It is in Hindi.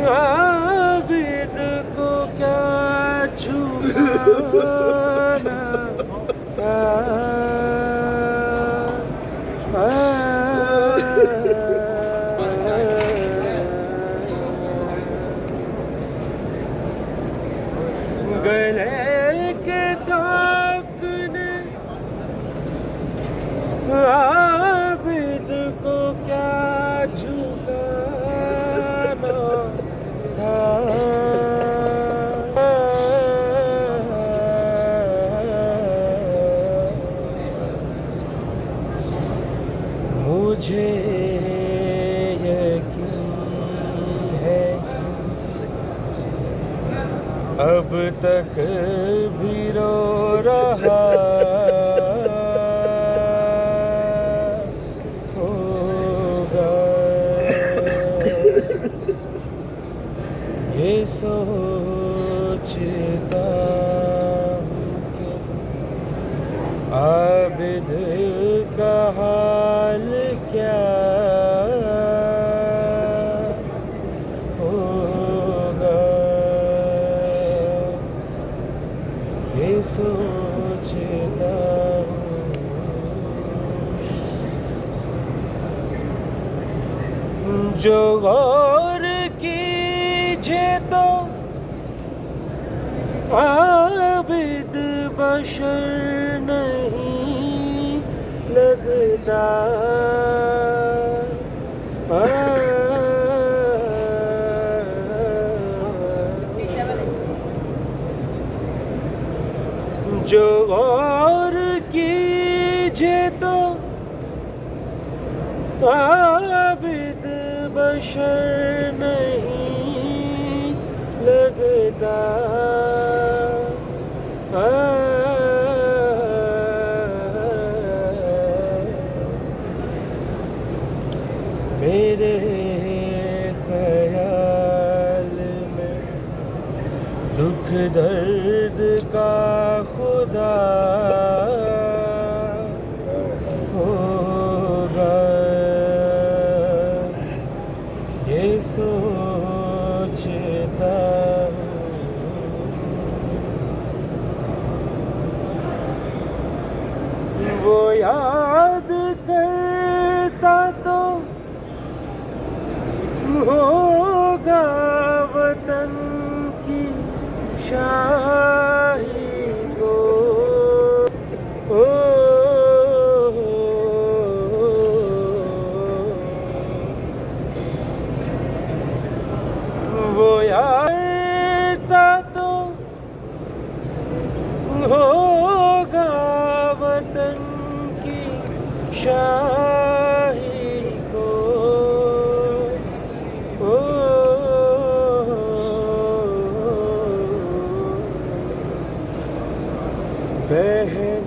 आबिद को क्या छुपाना था। गले के ताकने आबिद को क्या झुकाना था। मुझे यकीन है अब तक भी रो रहा होगा। ये सोचता हूँ कि आबिद का हाल क्या सोचता हूँ। जो गौर कीजिए तो आबिद बशर नहीं लगता। जो गौर कीजिए तो आबिद बशर नहीं लगता। मेरे ख्याल में दुख दर्द का खुदा होगा। ये सोचता हूँ। वो याद करता तो होगा वतन की शाही को। वो याद तो होगा वतन की शाही को। बहन